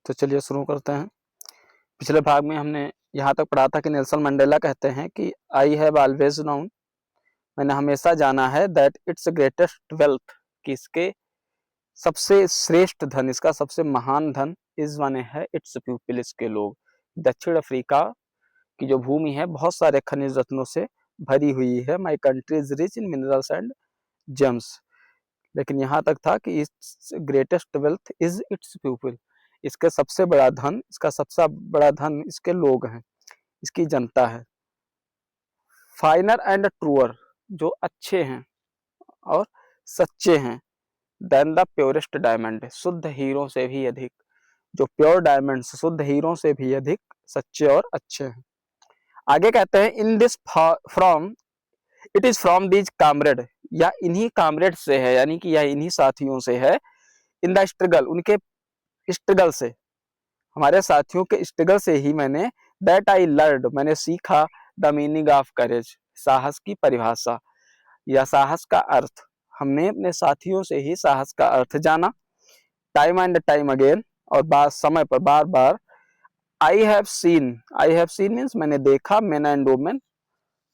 तो चलिए शुरू करते हैं। पिछले भाग में हमने यहाँ तक पढ़ा था कि नेल्सन मंडेला कहते हैं कि आई हैव ऑलवेज नोन, मैंने हमेशा जाना है, दैट इट्स ग्रेटेस्ट वेल्थ, कि इसके सबसे श्रेष्ठ धन, इसका सबसे महान धन इज वन है इट्स पीपल, इसके लोग। दक्षिण अफ्रीका की जो भूमि है बहुत सारे खनिज रत्नों से भरी हुई है। My country is rich in minerals and James. लेकिन यहाँ तक था कि it's greatest wealth is it's people, इसके सबसे बड़ा धन, इसका सबसे बड़ा धन इसके लोग हैं, इसकी जनता है। फाइनर एंड ट्रूअर, जो अच्छे हैं और सच्चे हैं, देन द प्योरेस्ट डायमंड, शुद्ध हीरो से भी अधिक, जो प्योर डायमंड शुद्ध हीरो से भी अधिक सच्चे और अच्छे हैं। आगे कहते हैं in this from it is from these comrade, या इन्हीं कामरेड से है, यानी कि यह इन्हीं साथियों से है। इन द स्ट्रगल, उनके स्ट्रगल से, हमारे साथियों के स्ट्रगल से ही मैंने दैट आई लर्नड, मैंने सीखा द मीनिंग ऑफ करेज, साहस की परिभाषा या साहस का अर्थ। हमने अपने साथियों से ही साहस का अर्थ जाना। टाइम एंड टाइम अगेन, और बार समय पर बार बार। आई हैव सीन मीन्स मैंने देखा, मेन एंड वुमेन,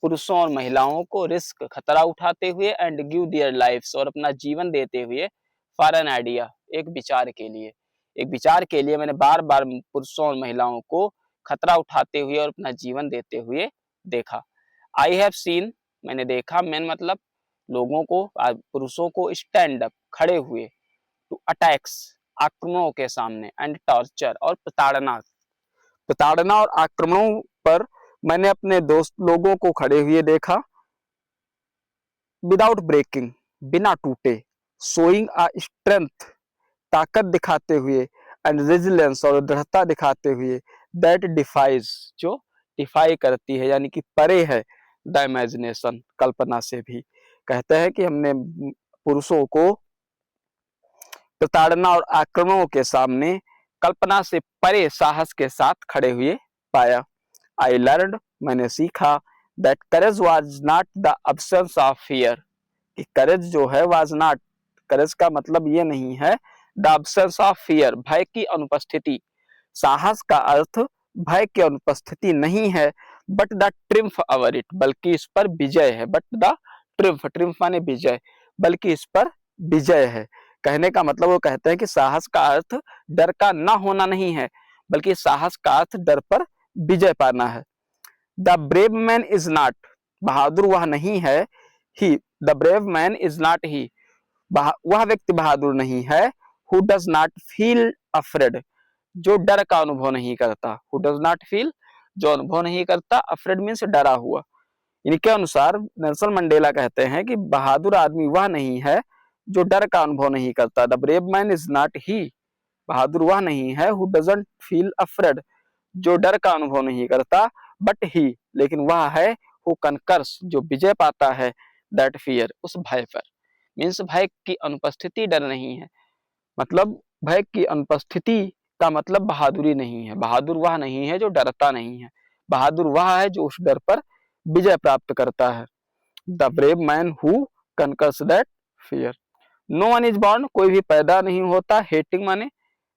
पुरुषों और महिलाओं को रिस्क, खतरा उठाते हुए, एंड गिव देयर लाइफ्स, और अपना जीवन देते हुए, फॉर एन आइडिया, एक विचार के लिए, एक विचार के लिए मैंने बार बार पुरुषों और महिलाओं को खतरा उठाते हुए और अपना जीवन देते हुए देखा। आई हैव सीन, मैंने देखा, मेन मतलब लोगों को, पुरुषों को, स्टैंड अप, खड़े हुए, टू अटैक्स, आक्रमणों के सामने, एंड टॉर्चर, और प्रताड़ना और आक्रमणों पर मैंने अपने दोस्त लोगों को खड़े हुए देखा। विदाउट ब्रेकिंग, बिना टूटे, शोइंग अ स्ट्रेंथ, ताकत दिखाते हुए, एंड रेजिलियंस, और दृढ़ता दिखाते हुए, दैट डिफाइज, जो डिफाई करती है, यानी कि परे है, द इमेजिनेशन, कल्पना से भी। कहते हैं कि हमने पुरुषों को प्रताड़ना और आक्रमणों के सामने कल्पना से परे साहस के साथ खड़े हुए पाया। आई लर्नड, मैंने सीखा, that courage was not the absence of fear, कि करेज जो है वाज नॉट, करेज का मतलब ये नहीं है द अब्सेंस ऑफ फियर, भय की अनुपस्थिति। साहस का अर्थ भय की अनुपस्थिति नहीं है, but the triumph over it, बल्कि इस पर विजय है। बट द ट्रिम्फ, ट्रिम्फ माने विजय, बल्कि इस पर विजय है। कहने का मतलब वो कहते हैं कि साहस का अर्थ डर का ना होना नहीं है, बल्कि साहस का अर्थ डर पर विजय पाना है। The brave man is not, बहादुर वह नहीं है, he, the brave man is not he, वह व्यक्ति बहादुर नहीं है, who does not feel afraid, जो डर का अनुभव नहीं करता। हु डज नॉट फील, जो अनुभव नहीं करता, अफ्रेड मीन्स डरा हुआ। इनके अनुसार नेल्सन मंडेला कहते हैं कि बहादुर आदमी वह नहीं है जो डर का अनुभव नहीं करता। The brave man is not he, बहादुर वह नहीं है, हु डजंट फील अफ्रेड, जो डर का अनुभव नहीं करता, बट ही, लेकिन वह है, हु कनकर्स, जो विजय पाता है, दैट फियर, उस भय पर। मीन्स भय की अनुपस्थिति डर नहीं है, मतलब भय की अनुपस्थिति का मतलब बहादुरी नहीं है। बहादुर वह नहीं है जो डरता नहीं है, बहादुर वह है जो उस डर पर विजय प्राप्त करता है। The brave man who conquers that fear. No one is born, कोई भी पैदा नहीं होता, हेटिंग माने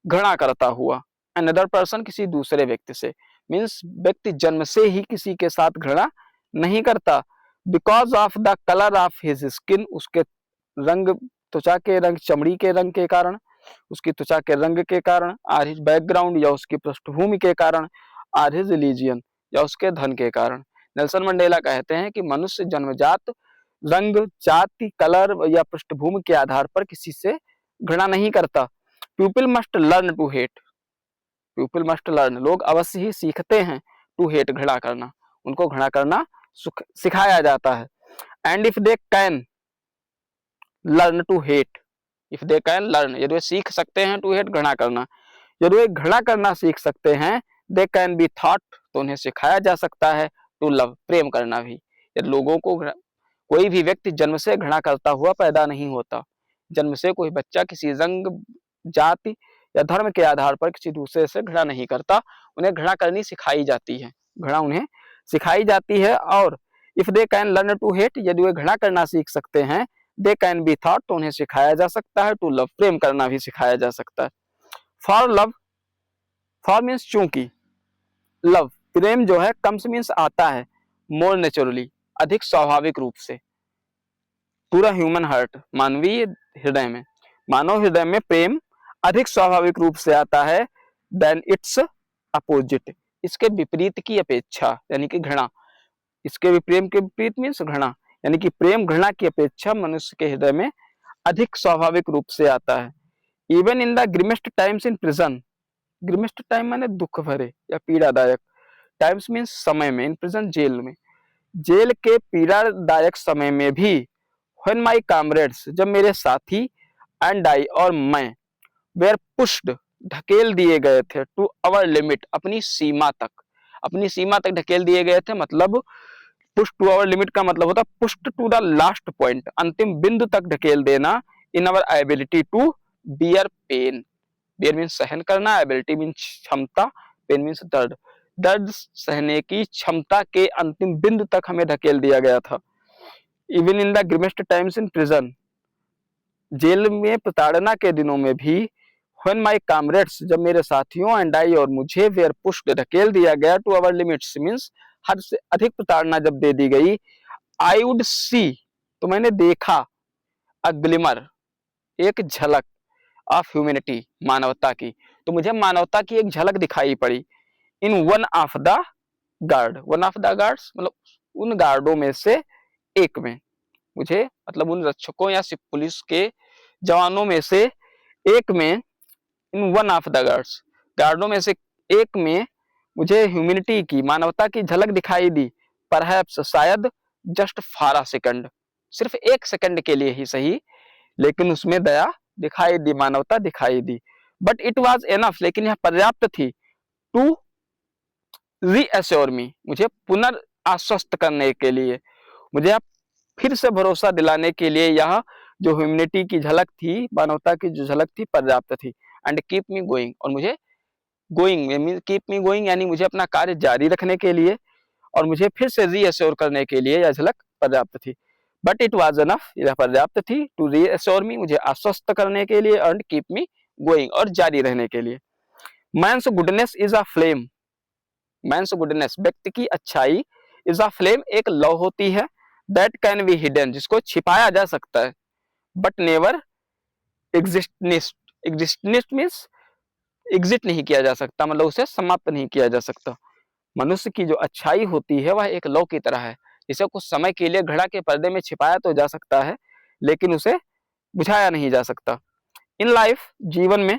घृणा करता हुआ, अनदर पर्सन, किसी दूसरे व्यक्ति से। मीन्स व्यक्ति जन्म से ही किसी के साथ घृणा नहीं करता। Because of the colour of his skin, उसके रंग, त्वचा के रंग, चमड़ी के रंग के कारण, उसकी त्वचा के रंग के कारण, आर हिज बैकग्राउंड, या उसकी पृष्ठभूमि के कारण, आर हिज रिलीजियन, या उसके धन के कारण। नेल्सन मंडेला कहते हैं कि मनुष्य जन्मजात रंग, जाति, कलर या पृष्ठभूमि के आधार पर किसी से घृणा नहीं करता। People must learn to hate, people must learn, लोग अवश्य ही सीखते हैं, टू हेट, घृणा करना, उनको घृणा करना सिखाया जाता है। And if they can learn to hate, if they can learn, यदि वे सीख सकते हैं टू हेट, घृणा करना, यदि वे घृणा करना सीख सकते हैं, दे कैन बी थॉट, तो उन्हें सिखाया जा सकता है, टू लव, प्रेम करना भी। यदि लोगों को, कोई भी व्यक्ति जन्म से घृणा करता हुआ पैदा नहीं होता। जन्म से कोई बच्चा किसी रंग, जाति या धर्म के आधार पर किसी दूसरे से घृणा नहीं करता, उन्हें घृणा करनी सिखाई जाती है, घृणा उन्हें सिखाई जाती है। और if they can learn to hate, यदि वे घृणा करना सीख सकते हैं, दे कैन बी थॉट, तो उन्हें सिखाया जा सकता है, टू लव, प्रेम करना भी सिखाया जा सकता है। फॉर लव फॉर मीन्स चूंकि, लव प्रेम जो है, कम्स मीन्स आता है, मोर नेचुरली अधिक स्वाभाविक रूप से, पूरा ह्यूमन हार्ट मानवीय हृदय में, मानव हृदय में प्रेम अधिक स्वाभाविक रूप से आता है देन इट्स अपोजिट, इसके विपरीत की अपेक्षा, यानी कि घृणा, इसके भी प्रेम के विपरीत मीन्स घृणा, यानी कि प्रेम घृणा की अपेक्षा मनुष्य के हृदय में अधिक स्वाभाविक रूप से आता है। Even in the grimmest times in prison, grimmest time माने दुख भरे या पीड़ादायक, टाइम्स मीन्स समय में, इन प्रिजन जेल में, जेल के पीड़ादायक समय में भी, व्हेन माई कामरेड्स जब मेरे साथी, एंड आई और मैं, वेयर पुश्ड ढकेल दिए गए थे, टू अवर लिमिट अपनी सीमा तक, अपनी सीमा तक ढकेल दिए गए थे, मतलब पुश टू अवर लिमिट का मतलब होता है pushed to the last point, अंतिम बिंदु तक ढकेल देना, in our ability to bear pain, bear means सहन करना, एबिलिटी मीन्स क्षमता, पेन मीन्स दर्द, दर्द सहने की क्षमता के अंतिम बिंदु तक हमें ढकेल दिया गया था। Even in the grimmest times in prison, जेल में प्रताड़ना के दिनों में भी, व्हेन माई कामरेड्स जब मेरे साथियों, एंड आई और मुझे, वेयर पुश्ड ढकेल दिया गया, टू अवर लिमिट्स मीन्स हद से अधिक प्रताड़ना जब दे दी गई, आई वुड सी तो मैंने देखा, अ ग्लिमर एक झलक, ऑफ ह्यूमैनिटी मानवता की, तो मुझे मानवता की एक झलक दिखाई पड़ी, इन one of the guard, one of the guards मतलब उन गार्डों में से एक में, मुझे मतलब उन रक्षकों या पुलिस के जवानों में से एक में, in one of the guards गार्डों में से एक में मुझे ह्यूमैनिटी की, मानवता की झलक दिखाई दी, परहैप्स शायद, जस्ट फॉर अ सेकंड सिर्फ एक सेकंड के लिए ही सही, लेकिन उसमें दया दिखाई दी, मानवता दिखाई दी, बट इट वाज एनफ लेकिन यह पर्याप्त थी, टू रीअश्योर मी मुझे पुनर्आश्वस्त करने के लिए, मुझे फिर से भरोसा दिलाने के लिए, यह जो ह्यूमैनिटी की झलक थी, मानवता की जो झलक थी, पर्याप्त थी, एंड कीप मी गोइंग और मुझे गोइंग, कीप मी गोइंग यानी मुझे अपना कार्य जारी रखने के लिए और मुझे फिर से रीअश्योर करने के लिए यह झलक पर्याप्त थी, बट इट वाज एनफ यह पर्याप्त थी, टू रीअश्योर मी मुझे आश्वस्त करने के लिए, एंड कीप मी गोइंग और जारी रहने के लिए। Man's goodness is a flame, man's goodness व्यक्ति की अच्छाई, इज अ फ्लेम एक लौ होती है, दैट कैन बी हिडन जिसको छिपाया जा सकता है, बट नेवर एग्जिस्टनिस्ट, एग्जिस्टनिस्ट मीन्स एग्जिट नहीं किया जा सकता, मतलब उसे समाप्त नहीं किया जा सकता। मनुष्य की जो अच्छाई होती है वह एक लौ की तरह है, इसे कुछ समय के लिए घड़ा के पर्दे में छिपाया तो जा सकता है, लेकिन उसे बुझाया नहीं जा सकता। इन लाइफ जीवन में,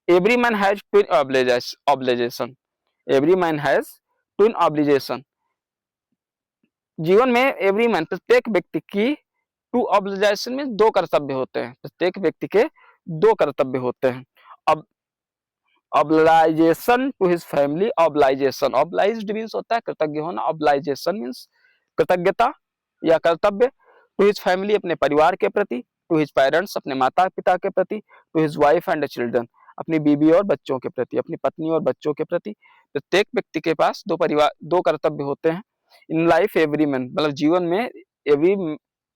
every man has twin obligation, every man has twin obligation, जीवन में एवरी मैन प्रत्येक व्यक्ति की, टू ऑब्लिगेशन में दो कर्तव्य होते हैं, प्रत्येक व्यक्ति के दो कर्तव्य होते हैं। अब obligation to his family, obligation obliged means होता है कृतज्ञ होना, ऑब्लाइजेशन मीन्स कृतज्ञता या कर्तव्य, टू हिज फैमिली अपने परिवार के प्रति, टू हिज पेरेंट्स अपने माता पिता के प्रति, to his wife and children अपनी बीबी और बच्चों के प्रति, अपनी पत्नी और बच्चों के प्रति। प्रत्येक व्यक्ति के पास दो कर्तव्य होते हैं। इन लाइफ एवरी मैन मतलब जीवन में एवरी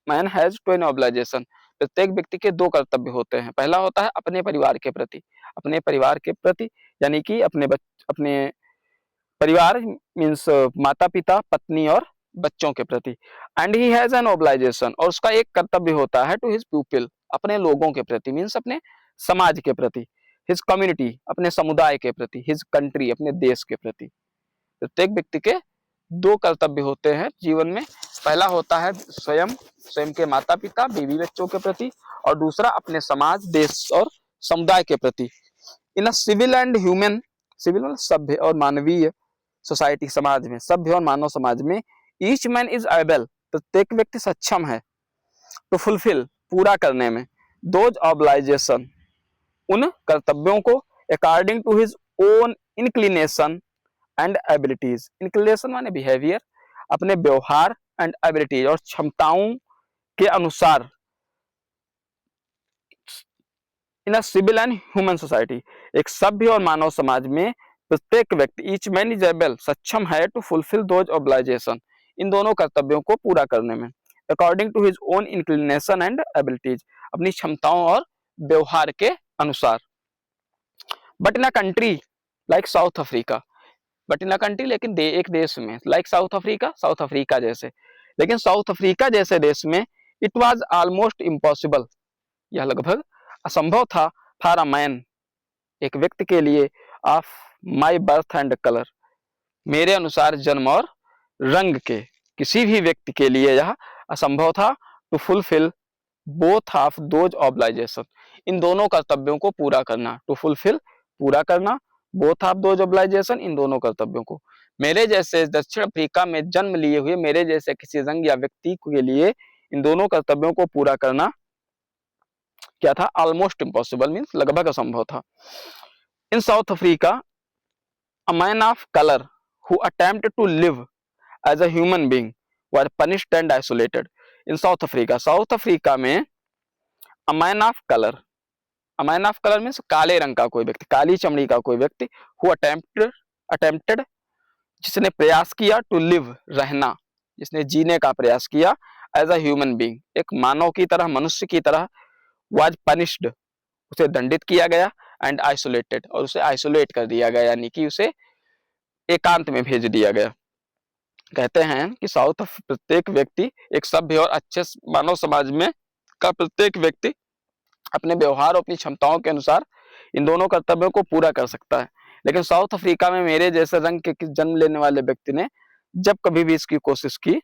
मैन हैज ट्वेन ऑब्लाइजेशन, प्रत्येक व्यक्ति के दो कर्तव्य होते हैं। पहला होता है अपने परिवार के प्रति, अपने परिवार के प्रति यानी कि अपने परिवार मीन्स माता पिता पत्नी और बच्चों के प्रति। एंड ही हैज एन ऑब्लाइजेशन और उसका एक कर्तव्य होता है टू हिज पीपल अपने लोगों के प्रति मीन्स अपने समाज के प्रति, हिज कम्युनिटी अपने समुदाय के प्रति, हिज कंट्री अपने देश के प्रति। प्रत्येक व्यक्ति के दो कर्तव्य होते हैं जीवन में, पहला होता है स्वयं के माता पिता बीवी बच्चों के प्रति और दूसरा अपने समाज देश और समुदाय के प्रति। In a civil and human, civil मतलब सभ्य और मानवीय सोसाइटी समाज में, सभ्य और मानव समाज में, ईच मैन इज एबल प्रत्येक व्यक्ति सक्षम है, टू फुलफिल पूरा करने में, दोज ऑब्लाइजेशन उन कर्तव्यों को, according to his own inclination and abilities, inclination माने बिहेवियर अपने व्यवहार एंड एबिलिटीज और क्षमताओं के अनुसार। In a civil and human society एक सभ्य और मानव समाज में प्रत्येक व्यक्ति ईच मैन इज एबल सक्षम है टू फुलफिल दोज ऑब्लाइजेशन इन दोनों कर्तव्यों को पूरा करने में, according to his own inclination and abilities अपनी क्षमताओं और व्यवहार के अनुसार। But in a country like South Africa, but in a country, लेकिन एक देश में, like South Africa, South Africa जैसे, लेकिन साउथ अफ्रीका जैसे देश में इट वाज ऑलमोस्ट इम्पॉसिबल, यह लगभग असंभव था, फॉर अ मैन, एक व्यक्ति के लिए, of my birth and colour, मेरे अनुसार जन्म और रंग के, किसी भी व्यक्ति के लिए यह असंभव था, to fulfil both of those obligation, इन दोनों कर्तव्यों को पूरा करना, टू फुलफिल पूरा करना, बोथ ऑफ दोज ऑब्लाइजेशन इन दोनों कर्तव्यों को, मेरे जैसे दक्षिण अफ्रीका में जन्म लिए हुए मेरे जैसे किसी रंग या व्यक्ति के लिए इन दोनों कर्तव्यों को पूरा करना क्या था, ऑलमोस्ट इम्पॉसिबल, मीन्स लगभग असंभव था। In South Africa a man of colour who attempt to live as a human being were punished and isolated. In South Africa, South Africa में a man of colour, a man of colour means काले रंग का कोई व्यक्ति, काली चमड़ी का कोई व्यक्ति, हु अटेम्प्टेड जिसने प्रयास किया, टू लिव रहना, जिसने जीने का प्रयास किया, एज अ ह्यूमन बीइंग एक मानव की तरह, मनुष्य की तरह, वाज पनिश्ड उसे दंडित किया गया, एंड आइसोलेटेड और उसे आइसोलेट कर दिया गया, यानी कि उसे एकांत में भेज दिया गया। कहते हैं कि साउथ प्रत्येक व्यक्ति, एक सभ्य और अच्छे मानव समाज में का प्रत्येक व्यक्ति अपने व्यवहार और अपनी क्षमताओं के अनुसार इन दोनों कर्तव्यों को पूरा कर सकता है, लेकिन साउथ अफ्रीका में मेरे जैसे रंग के जन्म लेने वाले व्यक्ति ने जब कभी भी इसकी कोशिश की,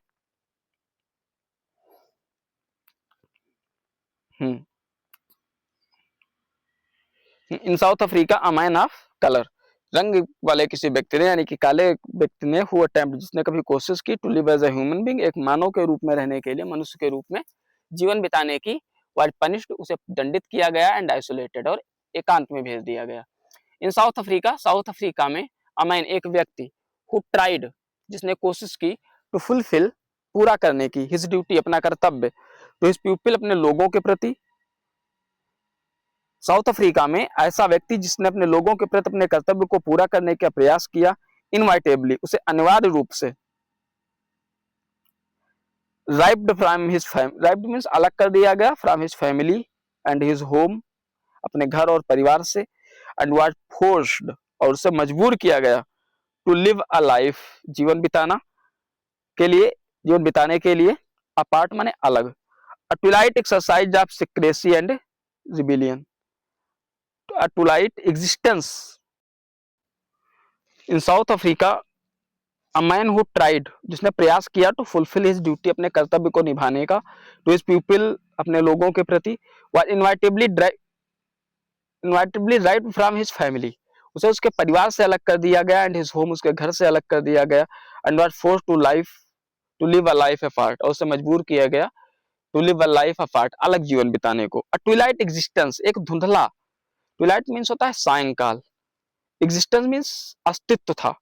in South Africa a man of colour, रंग वाले किसी व्यक्ति ने, यानी कि काले व्यक्ति ने, हु अटेम्प्ट जिसने कभी कोशिश की, to live as a human being एक मानव के रूप में रहने के लिए, मनुष्य के रूप में जीवन बिताने की, वाज पनिश्ड उसे दंडित किया गया, एंड आइसोलेटेड और एकांत में भेज दिया गया। इन साउथ अफ्रीका, साउथ अफ्रीका में अ मैन एक व्यक्ति, हु ट्राइड जिसने कोशिश की, टू फुलफिल पूरा करने की, हिज ड्यूटी अपना कर्तव्य, टू हिज पीपल अपने लोगों के प्रति, साउथ अफ्रीका में ऐसा व्यक्ति जिसने अपने लोगों के प्रति अपने कर्तव्य को पूरा करने का प्रयास किया, इनवाइटेबली उसे अनिवार्य रूप से, राइप्ड फ्रॉम हिज फैमिली, राइप्ड मींस अलग कर दिया गया, from his family and his home अपने घर और परिवार से, एंड वाज फोर्स्ड और उसे मजबूर किया गया, टू लिव अ लाइफ जीवन बिताना के लिए, जीवन बिताने के लिए, अपार्ट माने अलग, a twilight exercise of secrecy and rebellion, a twilight existence in South Africa, a man who tried जिसने प्रयास किया, टू फुलफिल हिज ड्यूटी अपने कर्तव्य को निभाने का, टू हिज पीपल अपने लोगों के प्रति, was inevitably right from his family उसे उसके परिवार से अलग कर दिया गया, एंड हिज होम उसके घर से अलग कर दिया गया, and was force to live a life apart और उसे मजबूर किया गया, to live a life apart अलग जीवन बिताने को, अ ट्विलाइट एग्जिस्टेंस एक धुंधला, ट्विलाइट मींस होता है सायंकाल, एग्जिस्टेंस मींस अस्तित्व था,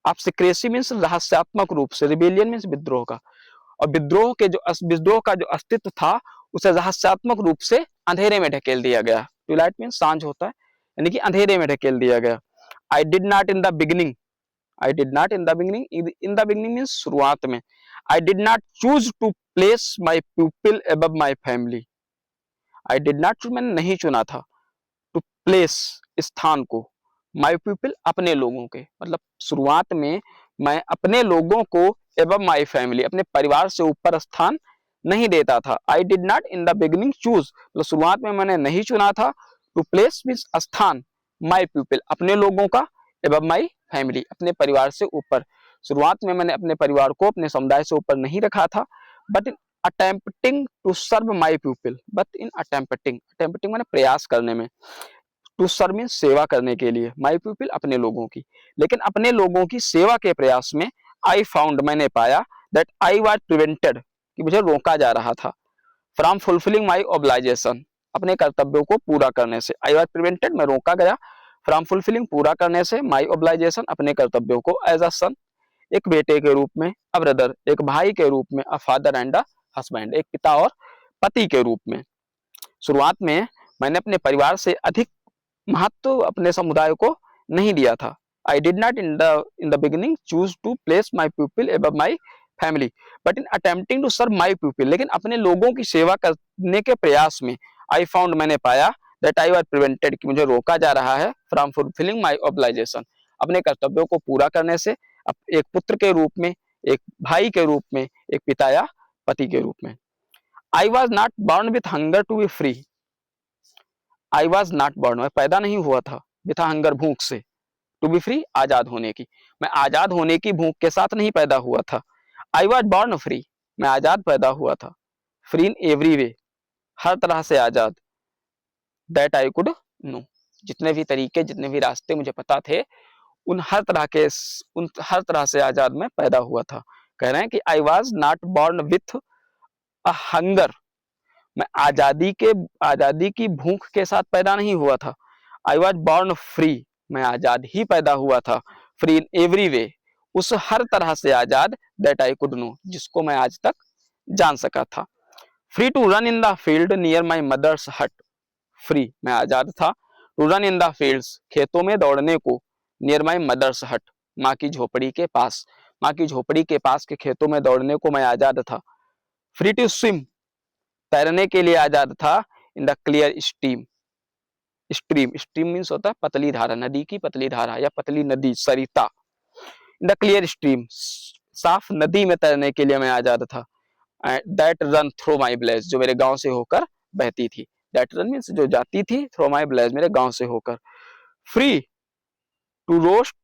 आप सिक्रेसी मीन्स रहस्यात्मक रूप से, रिबेलियन मीन्स विद्रोह का, और विद्रोह का जो अस्तित्व था उसे रहस्यात्मक रूप से अंधेरे में ढकेल दिया गया, ट्विलाइट मीन्स सांझ होता है, यानी कि अंधेरे में ढकेल दिया गया। I did not in the beginning, I did not in the beginning, in the beginning means शुरुआत में, I did not choose to place my people above my family, I did not मैंने नहीं चुना था, टू प्लेस स्थान को, my people अपने लोगों के, मतलब शुरुआत में मैं अपने लोगों को, एवं माई फैमिली अपने परिवार से ऊपर स्थान नहीं देता था, I did not in the beginning choose मतलब शुरुआत में मैंने नहीं चुना था, टू प्लेस मीन्स स्थान, माई पीपल अपने लोगों का, एवं माई फैमिली अपने परिवार से ऊपर, शुरुआत में मैंने अपने परिवार को अपने समुदाय से ऊपर नहीं रखा था, but in attempting to serve my people, but in attempting मैंने प्रयास करने में, टू सर्व मीन सेवा करने के लिए, माई पीपल अपने लोगों की, लेकिन अपने लोगों की सेवा के प्रयास में, आई फाउंड मैंने पाया, दैट आई वाज प्रिवेंटेड कि मुझे रोका जा रहा था, फ्रॉम फुलफिलिंग माई ऑब्लाइजेशन अपने कर्तव्यों को पूरा करने से, आई वाज प्रिवेंटेड मैं रोका गया, फ्रॉम फुलफिलिंग पूरा करने से, माई ऑब्लाइजेशन अपने कर्तव्यों को, एज अ सन एक बेटे के रूप में, अ ब्रदर एक भाई के रूप में, a father and a husband एक पिता और पति के रूप में। शुरुआत में मैंने अपने परिवार से अधिक महत्व अपने समुदाय को नहीं दिया था, I did not in the beginning choose to place my people above my family, but in attempting to serve my people लेकिन अपने लोगों की सेवा करने के प्रयास में, आई फाउंड मैंने पाया, दैट आई वाज प्रिवेंटेड कि मुझे रोका जा रहा है, फ्रॉम फुलफिलिंग माई ऑब्लाइजेशन अपने कर्तव्यों को पूरा करने से, एक पुत्र के रूप में, एक भाई के रूप में, एक पिता या पति के रूप में। I was not born with hunger to be free. I was not born, मैं पैदा नहीं हुआ था विथ हंगर, भूख से, टू बी फ्री, आजाद होने की, मैं आजाद होने की भूख के साथ नहीं पैदा हुआ था। आई वॉज बॉर्न फ्री, मैं आजाद पैदा हुआ था। फ्री इन एवरी वे, हर तरह से आजाद। दैट आई कुड नो, जितने भी तरीके, जितने भी रास्ते मुझे पता थे, उन हर तरह से आजाद मैं पैदा हुआ था। कह रहे हैं कि आई was not born with a hunger, मैं आजादी की भूख के साथ पैदा नहीं हुआ था। आई वॉज बॉर्न फ्री, मैं आजाद ही पैदा हुआ था। फ्री इन एवरी वे, उस हर तरह से आजाद, दैट आई कुड नो, जिसको मैं आज तक जान सका था। Free to run in the field near my mother's hut, free, मैं आजाद था, to run in the fields, खेतों में दौड़ने को, नियर माई मदर्स हट, माँ की झोपड़ी के पास, माँ की झोपड़ी के पास के खेतों में दौड़ने को मैं आजाद था। फ्री टू स्विम, तैरने के लिए आजाद था, in the clear stream, stream, stream means होता है पतली धारा, नदी की पतली धारा या पतली नदी, सरिता। इन द क्लियर स्ट्रीम, साफ नदी में तैरने के लिए मैं आजाद था। That run through my village, जो मेरे गांव से होकर बहती थी। दैट रन मीन्स जो जाती थी, थ्रू माई विलेज, मेरे गांव से होकर। Free to roast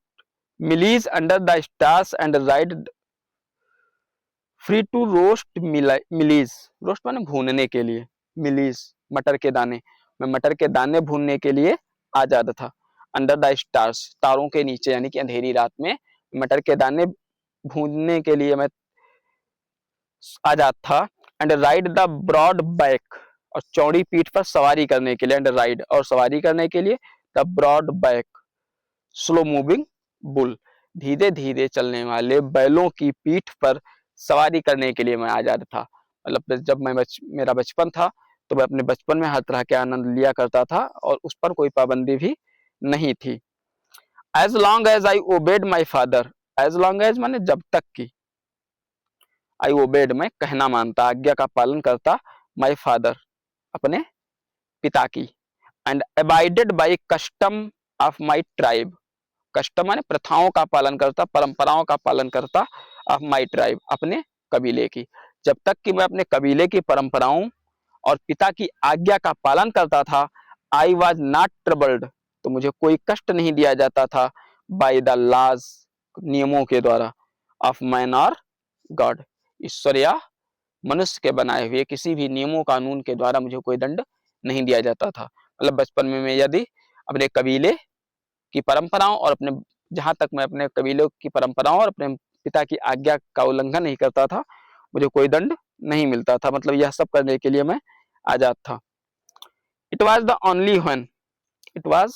mealies under the stars and ride, free to roast mealies, roast माने भूनने के लिए, मिलीज मटर के दाने, मैं मटर के दाने भूनने के लिए आजाद था। अंडर द स्टार्स, तारों के नीचे, यानी कि अंधेरी रात में मटर के दाने भूनने के लिए मैं आजाद था। And ride the broad back, और चौड़ी पीठ पर सवारी करने के लिए, एंड राइड, और सवारी करने के लिए, the broad back slow moving bull, धीरे धीरे चलने वाले बैलों की पीठ पर सवारी करने के लिए मैं आजाद था। मतलब जब मेरा बचपन था, तो मैं अपने बचपन में हर तरह के आनंद लिया करता था और उस पर कोई पाबंदी भी नहीं थी। As long as I obeyed my father, as long as माने जब तक की, आई ओबेड मैं कहना मानता, आज्ञा का पालन करता, माई फादर अपने पिता की, and abided by custom of my tribe, custom माने प्रथाओं का पालन करता, परंपराओं का पालन करता, ऑफ माई ट्राइब अपने कबीले की। जब तक कि मैं अपने कबीले की परंपराओं और पिता की आज्ञा का पालन करता था, आई वॉज नॉट ट्रबल्ड, तो मुझे कोई कष्ट नहीं दिया जाता था, बाय द लॉज, नियमों के द्वारा, ऑफ मैन और गॉड, ईश्वर या मनुष्य के बनाए हुए किसी भी नियमों कानून के द्वारा मुझे कोई दंड नहीं दिया जाता था। मतलब बचपन में मैं यदि अपने कबीले की परंपराओं और अपने, जहां तक मैं अपने कबीले की परंपराओं और अपने पिता की आज्ञा का उल्लंघन नहीं करता था, मुझे कोई दंड नहीं मिलता था। मतलब यह सब करने के लिए मैं आजाद था। It was the only when, it was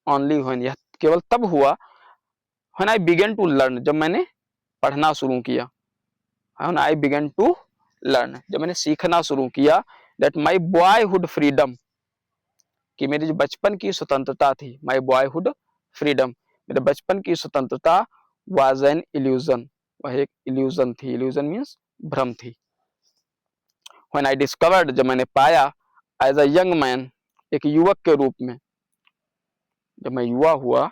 only when, यह केवल तब हुआ, when I began to learn, जब मैंने पढ़ना शुरू किया, when I began to learn, जब मैंने सीखना शुरू किया, दैट माई बॉयहुड फ्रीडम, कि मेरी जो बचपन की स्वतंत्रता थी, माई बॉयहुड फ्रीडम, मेरे बचपन की स्वतंत्रता, वाज एन इल्यूजन, वह एक इल्यूजन थी, इल्यूजन मीन्स भ्रम थी। व्हेन आई डिस्कवर्ड, जब मैंने पाया, एज अ यंग मैन, एक युवक के रूप में, जब मैं युवा हुआ,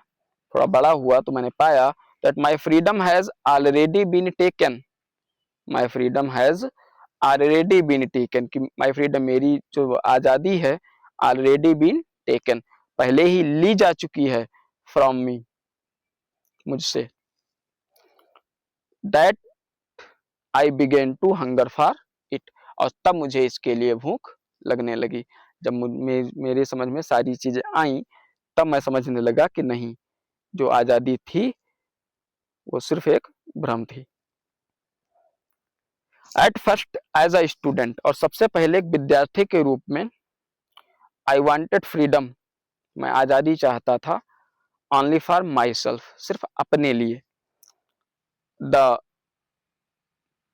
थोड़ा बड़ा हुआ, तो मैंने पाया, that my freedom has already been taken, my freedom has already been taken, कि माई फ्रीडम, मेरी जो आजादी है, ऑलरेडी बीन टेकन, पहले ही ली जा चुकी है, फ्रॉम मी, मुझसे। That I began to hunger for it, और तब मुझे इसके लिए भूख लगने लगी। जब मेरे समझ में सारी चीजें आई, तब मैं समझने लगा कि नहीं, जो आजादी थी वो सिर्फ एक भ्रम थी। At first as a student, और सबसे पहले एक विद्यार्थी के रूप में, आई वांटेड फ्रीडम, मैं आजादी चाहता था, ओनली फॉर माई सेल्फ, सिर्फ अपने लिए। The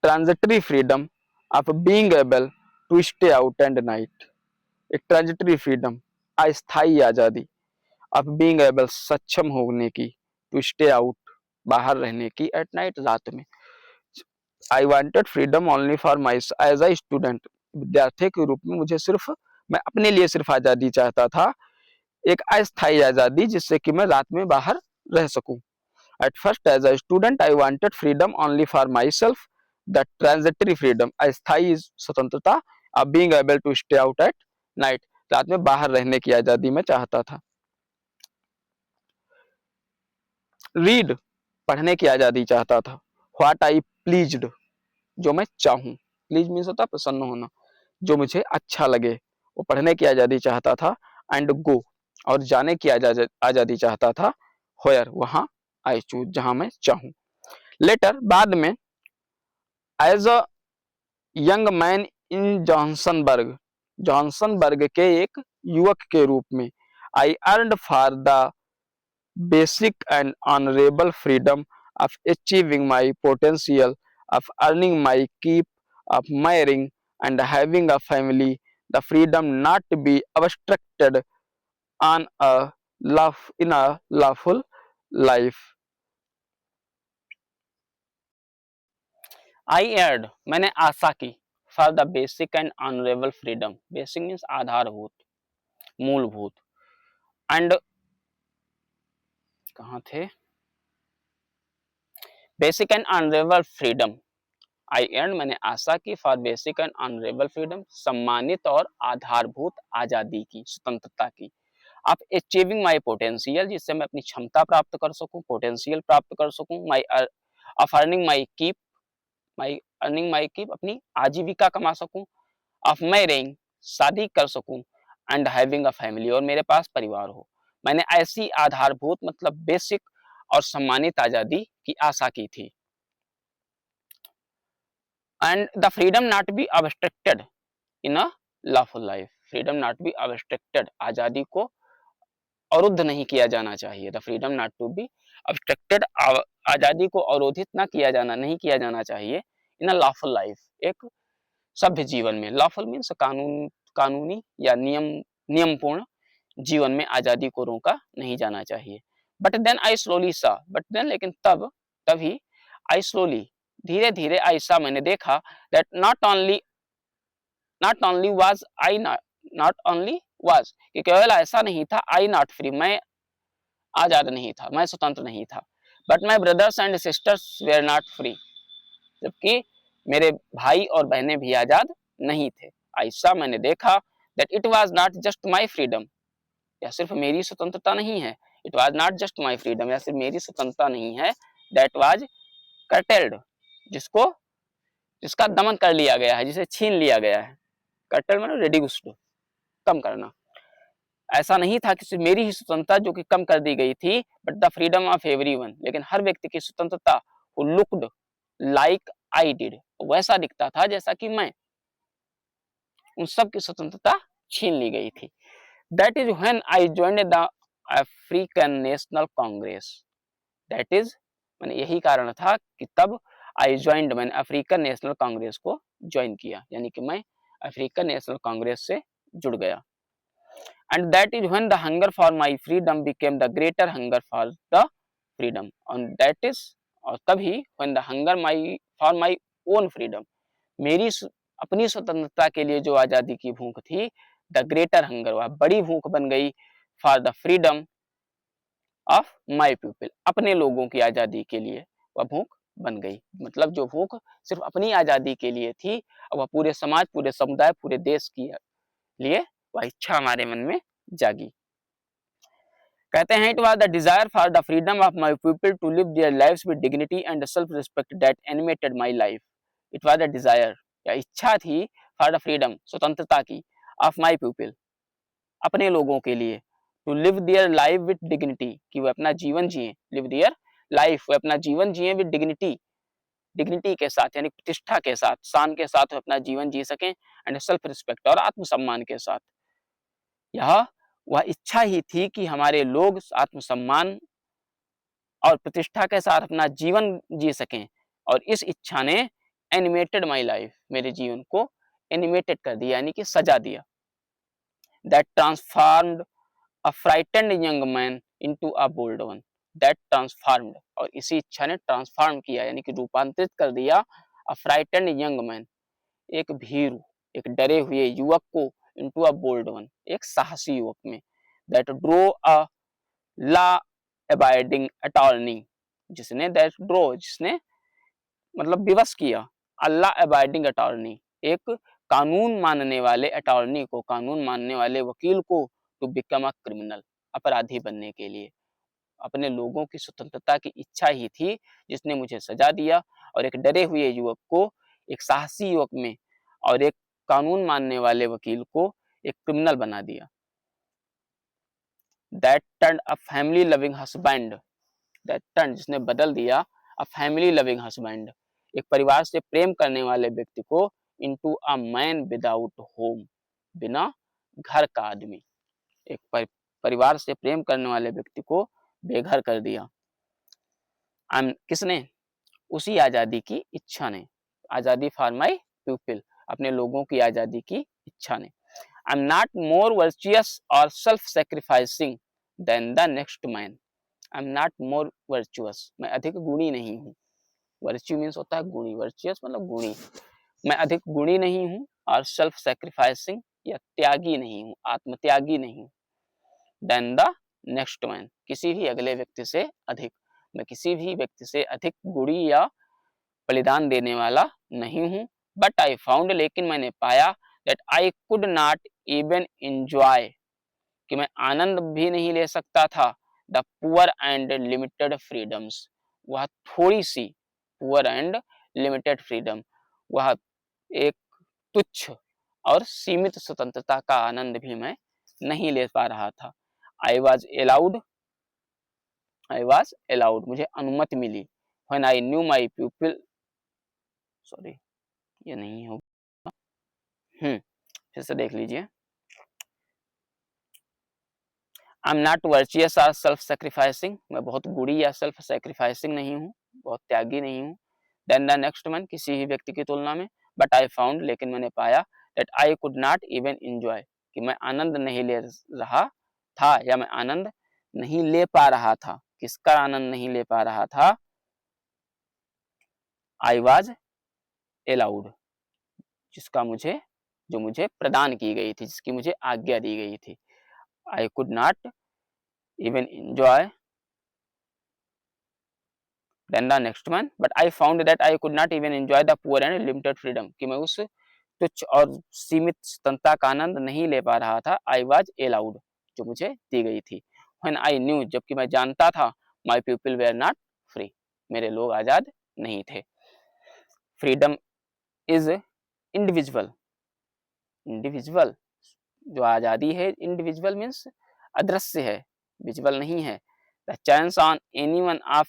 transitory freedom of being able to stay out and night, एक ट्रांजिटरी फ्रीडम, अस्थायी आजादी, ऑफ बीइंग एबल, सक्षम होने की, टू स्टे आउट, बाहर रहने की, एट नाइट, रात में। I wanted freedom only for my, as a student, विद्यार्थी के रूप में मुझे सिर्फ, मैं अपने लिए सिर्फ आजादी चाहता था, एक अस्थायी आजादी, जिससे कि मैं रात में बाहर रह सकूं। At first, as a student, I wanted freedom only for myself, the transitory freedom, अस्थायी स्वतंत्रता of being able to stay out at night, रात में बाहर रहने की आजादी मैं चाहता था. Read, पढ़ने की आजादी चाहता था. What I pleased, जो मैं चाहूं. Please means होता प्रसन्न होना, जो मुझे अच्छा लगे, वो पढ़ने की आजादी चाहता था. And go, और जाने की आजादी चाहता था. Where, वहां. I choose, जहां मैं चाहूं. Later, बाद में, as a young man in Johannesburg के एक युवक के रूप में, I yearned for the basic and honourable freedom of achieving my potential, of earning my keep, of marrying and having a family, the freedom not be obstructed on a in a lawful life. I yearned, मैंने आशा की, for the basic and honourable freedom, basic means आधारभूत, मूलभूत, and कहाँ थे, basic and honourable freedom, I earn, मैंने आशा की, for basic and honourable freedom, सम्मानित और आधारभूत आजादी की, स्वतंत्रता की, आप अचीविंग माई पोटेंशियल, जिससे मैं अपनी क्षमता प्राप्त कर सकूं, पोटेंशियल प्राप्त कर सकूं, माई ऑफ अर्निंग माई कीप, अपनी आजीविका कमा सकूं, ऑफ मैरिंग, शादी कर सकूं, एंड हैविंग अ फैमिली, और मेरे पास परिवार हो. मैंने ऐसी आधारभूत मतलब बेसिक और सम्मानित आजादी की आशा की थी. And the freedom not be obstructed in a lawful life, freedom not be obstructed, आजादी को अवरुद्ध नहीं किया जाना चाहिए. The freedom not to be obstructed, आजादी को अवरोधित ना किया जाना, नहीं किया जाना चाहिए. इन अ लॉफुल लाइफ, एक सभ्य जीवन में. लॉफुल मीन्स कानूनी या नियमपूर्ण जीवन में आजादी को रोका नहीं जाना चाहिए. बट देन आई स्लोली सा, बट देन लेकिन तभी आई स्लोली, धीरे धीरे, आई सा, मैंने देखा, that not only was I not only was, कि केवल ऐसा नहीं था, आई नॉट फ्री, मैं आजाद नहीं था, मैं स्वतंत्र नहीं था. But my brothers and sisters were not free, जबकि मेरे भाई और बहनें भी आजाद नहीं थे. ऐसा मैंने देखा, that it was not just my freedom, यह सिर्फ मेरी स्वतंत्रता नहीं है. It was not just my freedom, यह सिर्फ मेरी स्वतंत्रता नहीं है. दैट वाज कर्टेल्ड, जिसका दमन कर लिया गया है, जिसे छीन लिया गया है. कर्टेल मतलब रिड्यूस्ड, कम करना. ऐसा नहीं था कि सिर्फ मेरी ही स्वतंत्रता जो कि कम कर दी गई थी, but the freedom of everyone, लेकिन हर व्यक्ति की स्वतंत्रता, who looked like I did, वैसा दिखता था जैसा कि मैं, उन सब की स्वतंत्रता छीन ली गई थी. That is when I joined the African national Congress, that is, मैंने यही कारण था कि तब आई ज्वाइंड, मैंने अफ्रीकन नेशनल कांग्रेस को ज्वाइन किया, यानी कि मैं अफ्रीकन नेशनल कांग्रेस से जुड़ गया. And that is when the hunger for my freedom became the greater hunger for the freedom. And that is, और तभी when the hunger for my own freedom, मेरी अपनी स्वतंत्रता के लिए जो आजादी की भूख थी, the greater hunger, वह बड़ी भूख बन गई, for the freedom of my people, अपने लोगों की आजादी के लिए वह भूख बन गई. मतलब जो भूख सिर्फ अपनी आजादी के लिए थी, वह पूरे समाज, पूरे समुदाय, पूरे देश के लिए वह इच्छा हमारे मन में जागी. कहते हैं, it was the desire for the freedom of my people to live their lives with dignity and self respect that animated my life. It was the desire, या इच्छा थी, फॉर द फ्रीडम, स्वतंत्रता की, ऑफ माय पीपल, अपने लोगों के लिए, to live their life with dignity, कि वे अपना जीवन जिए, लिव देयर लाइफ, वे अपना जीवन जिए विद डिग्निटी, डिग्निटी के साथ, यानी प्रतिष्ठा के साथ, शान के साथ वे अपना जीवन जी सकें, एंड सेल्फ रिस्पेक्ट, और आत्मसम्मान के साथ. यह वह इच्छा ही थी कि हमारे लोग आत्मसम्मान और प्रतिष्ठा के साथ अपना जीवन जी सकें. और इस इच्छा ने एनिमेटेड माई लाइफ, मेरे जीवन को एनिमेटेड कर दिया, यानी कि सजा दिया. That transformed a frightened young man into a bold one, that transformed, और इसी इच्छा ने ट्रांसफॉर्म किया, यानी कि रूपांतरित कर दिया, अ फ्राइटेंड यंग मैन, एक भीरू, एक डरे हुए युवक को, इनटू अ बोल्ड वन, एक साहसी युवक में. That drove a law abiding attorney, जिसने, दैट ड्रो, जिसने मतलब विवश किया, अल्लाह अबाइडिंग अटॉर्नी, एक कानून मानने वाले अटॉर्नी को, कानून मानने वाले वकील को, टू बिकम अ क्रिमिनल, अपराधी बनने के लिए। अपने लोगों की स्वतंत्रता की इच्छा ही थी जिसने मुझे सजा दिया और एक डरे हुए युवक को एक साहसी युवक में और एक कानून मानने वाले वकील को एक क्रिमिनल बना दिया। That turn a family loving husband, that turn, जिसने बदल दिया, अ फैमिली लविंग हस्बैंड, एक परिवार से प्रेम करने वाले व्यक्ति को, into a man without home, बिना घर का आदमी, एक परिवार से प्रेम करने वाले व्यक्ति को बेघर कर दिया। किसने? उसी आजादी की इच्छा ने, आजादी फॉर माई पीपल, अपने लोगों की आजादी की इच्छा ने। I am not more virtuous और self sacrificing than the next man, I am not more virtuous, मैं अधिक गुणी नहीं हूँ, वर्च्यू मीन्स होता है गुणी, वर्चुअस मतलब गुणी, मैं अधिक गुणी नहीं हूँ, और सेल्फ सेक्रीफाइसिंग या त्यागी नहीं हूँ, आत्मत्यागी नहीं हूँ, देन द नेक्स्ट मैन, किसी भी अगले व्यक्ति से अधिक, मैं किसी भी व्यक्ति से अधिक गुणी या बलिदान देने वाला नहीं हूँ। बट आई फाउंड, लेकिन मैंने पाया, that I could not even enjoy, कि मैं आनंद भी नहीं ले सकता था, the poor and limited freedoms, वह थोड़ी सी पुअर एंड लिमिटेड फ्रीडम, वह एक तुच्छ और सीमित स्वतंत्रता का आनंद भी मैं नहीं ले पा रहा था। I was allowed, I was allowed, मुझे अनुमति मिली, when I knew my people, sorry ये नहीं होगा, फिर से देख लीजिए। आई एम नॉट वर्चियस और सेल्फ सेक्रीफाइसिंग, मैं बहुत गुड़ी या सेल्फ सेक्रीफाइसिंग नहीं हूँ, बहुत त्यागी नहीं हूँ, देन द नेक्स्ट मैन, किसी भी व्यक्ति की तुलना में। बट आई फाउंड, लेकिन मैंने पाया, that I could not even enjoy, कि मैं आनंद नहीं ले रहा था, या मैं आनंद नहीं ले पा रहा था। किसका आनंद नहीं ले पा रहा था? आई वॉज अलाउड, जिसका मुझे, जो मुझे प्रदान की गई थी, जिसकी मुझे आज्ञा दी गई थी। I could not even enjoy then the next one, but I found that I could not even enjoy the poor and limited freedom, कि मैं उस तुच्छ और सीमित स्वतंत्रता का आनंद नहीं ले पा रहा था। I was allowed, जो मुझे दी गई थी। When I knew, जबकि मैं जानता था, my people were not free, मेरे लोग आजाद नहीं थे। Freedom is individual, individual, जो आजादी है, individual means अदृश्य है, विजुअल नहीं है। The chance on anyone of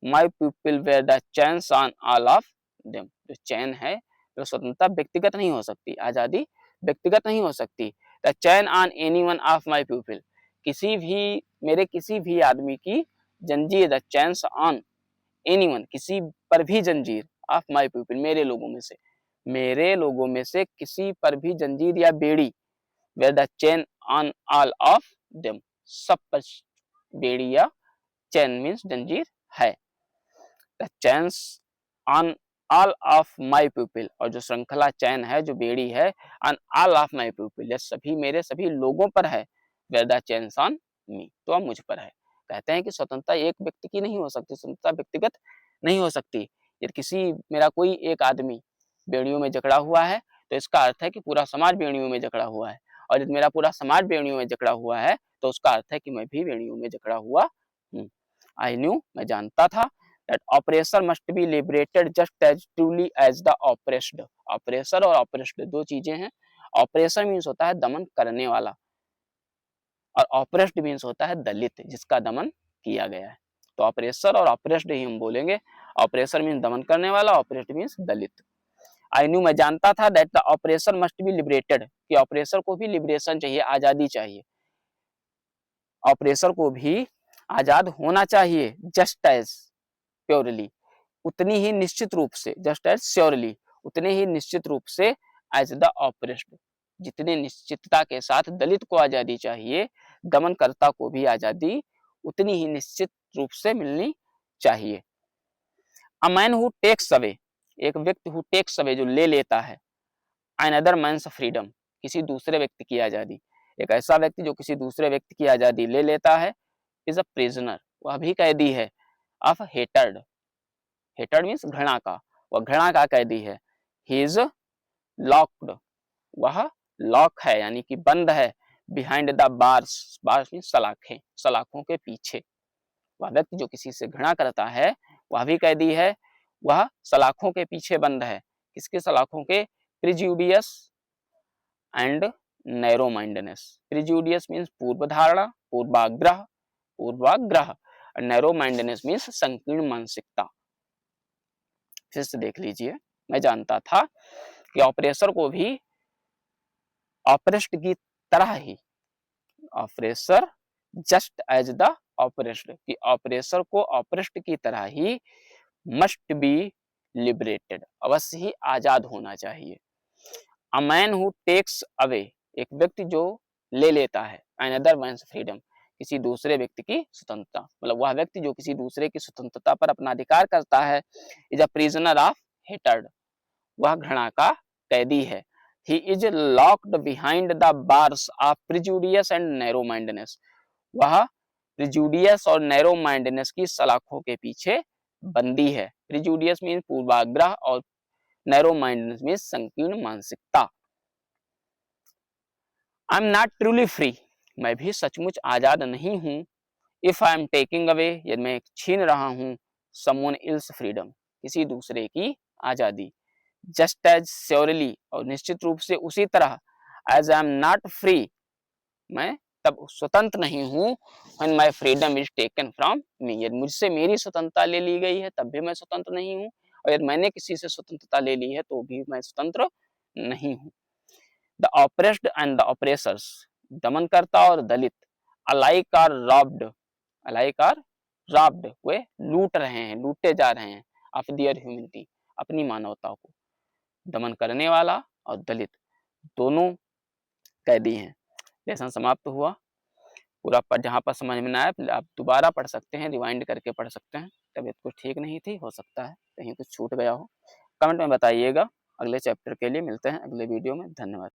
my people were the chance on all of them, जो चैन है, जो स्वतंत्रता व्यक्तिगत नहीं हो सकती, आजादी व्यक्तिगत नहीं हो सकती। The chain on anyone of my people, किसी भी, मेरे किसी भी आदमी की जंजीर, the chains on anyone, किसी पर भी जंजीर, of my people, मेरे लोगों में से, मेरे लोगों में से किसी पर भी जंजीर या बेड़ी, where the chain on all of them, सब पर बेड़ी या चैन मीन्स जंजीर है। The chains on all of my people, और जो श्रृंखला चैन है, जो बेड़ी है, on all of my people, ये सभी मेरे सभी लोगों पर है। where the chains on me, तो अब मुझ पर है। कहते हैं कि स्वतंत्रता एक व्यक्ति की नहीं हो सकती, स्वतंत्रता व्यक्तिगत नहीं हो सकती। यदि किसी, मेरा कोई एक आदमी बेड़ियों में जकड़ा हुआ है, तो इसका अर्थ है कि पूरा समाज बेड़ियों में जकड़ा हुआ है, और यदि मेरा पूरा समाज बेड़ियों में जकड़ा हुआ है, तो उसका अर्थ है कि मैं भी बेड़ियों में जकड़ा हुआ हूँ। आई न्यू, मैं जानता था, that oppressor must be liberated just as truly as the oppressed, oppressor और oppressed दो चीजें हैं। oppressor मीन्स होता है दमन करने वाला, और oppressed मीन्स होता है दलित, जिसका दमन किया गया है। तो oppressor और oppressed ही हम बोलेंगे। oppressor मीन्स दमन करने वाला, oppressed means Dalit. I knew, मैं जानता था, that the oppressor must be liberated, कि oppressor को भी लिबरेशन चाहिए, आजादी चाहिए, oppressor को भी आजाद होना चाहिए, जस्ट एज प्योरली, उतनी ही निश्चित रूप से, जस्ट एज श्योरली, उतने ही निश्चित रूप से, एज द ऑपरेस्ड, जितनी निश्चितता के साथ दलित को आजादी चाहिए, दमनकर्ता को भी आजादी उतनी ही निश्चित रूप से मिलनी चाहिए। A man who takes away, एक व्यक्ति हु टेक्स अवे, जो ले लेता है, अनदर मैन्स फ्रीडम, किसी दूसरे व्यक्ति की आजादी, एक ऐसा व्यक्ति जो किसी दूसरे व्यक्ति की आजादी ले लेता है, इज अ प्रिजनर, वह भी कैदी है। ऑफ हेटर्ड, हेटर्ड मीन्स घृणा का, वह घृणा का कैदी है। ही इज लॉक्ड, वह लॉक है यानी कि बंद है, behind the bars, bars means सलाखें, सलाखों के पीछे। वह व्यक्ति जो किसी से घृणा करता है वह भी कैदी है, वह सलाखों के पीछे बंद है। किसके सलाखों के? प्रिजुडियस एंड नैरो माइंडनेस। प्रिजुडियस मीन्स पूर्व धारणा, पूर्वाग्रह, पूर्वाग्रह। नैरो माइंडनेस मीन्स संकीर्ण मानसिकता। फिर से देख लीजिए, मैं जानता था कि ऑपरेसर को भी ऑपरेस्ट की तरह ही, oppressor just as the oppressed, कि ऑपरेसर को ऑपरेस्ट की तरह ही मस्ट बी लिबरेटेड, अवश्य ही आजाद होना चाहिए। A man who takes away, एक व्यक्ति जो ले लेता है, अनदर मैन्स फ्रीडम, किसी दूसरे व्यक्ति की स्वतंत्रता, मतलब वह व्यक्ति जो किसी दूसरे की स्वतंत्रता पर अपना अधिकार करता है, is a prisoner of hatred, वह घृणा का कैदी है। He is locked behind the bars of prejudice and narrow mindedness, वह प्रिजुडियस और नैरो माइंडनेस की सलाखों के पीछे बंदी है। प्रिजुडियस मीन पूर्वाग्रह और नैरो माइंडनेस मीन संकीर्ण मानसिकता। आई एम नॉट ट्रूली फ्री, मैं भी सचमुच आजाद नहीं हूं। If I am taking away, यदि मैं छीन रहा हूं समवन एल्स फ्रीडम, किसी दूसरे की आजादी। जस्ट एज श्योरली, और निश्चित रूप से उसी तरह, as I am not free, मैं तब स्वतंत्र नहीं हूं, when my freedom is taken from me, यदि मुझसे मेरी स्वतंत्रता ले ली गई है तब भी मैं स्वतंत्र नहीं हूं, और यदि मैंने किसी से स्वतंत्रता ले ली है तो भी मैं स्वतंत्र नहीं हूं। The oppressed and the oppressors, दमनकर्ता और दलित, alike are robbed, alike are robbed, वे लूट रहे हैं, लूटे जा रहे हैं, ऑफ देयर ह्यूमैनिटी, अपनी मानवता को। दमन करने वाला और दलित दोनों कैदी हैं। लेसन समाप्त हुआ। पूरा जहाँ पर समझ में ना आए आप दोबारा पढ़ सकते हैं, रिवाइंड करके पढ़ सकते हैं। तबीयत कुछ ठीक नहीं थी, हो सकता है कहीं कुछ छूट गया हो। कमेंट में बताइएगा। अगले चैप्टर के लिए मिलते हैं अगले वीडियो में। धन्यवाद।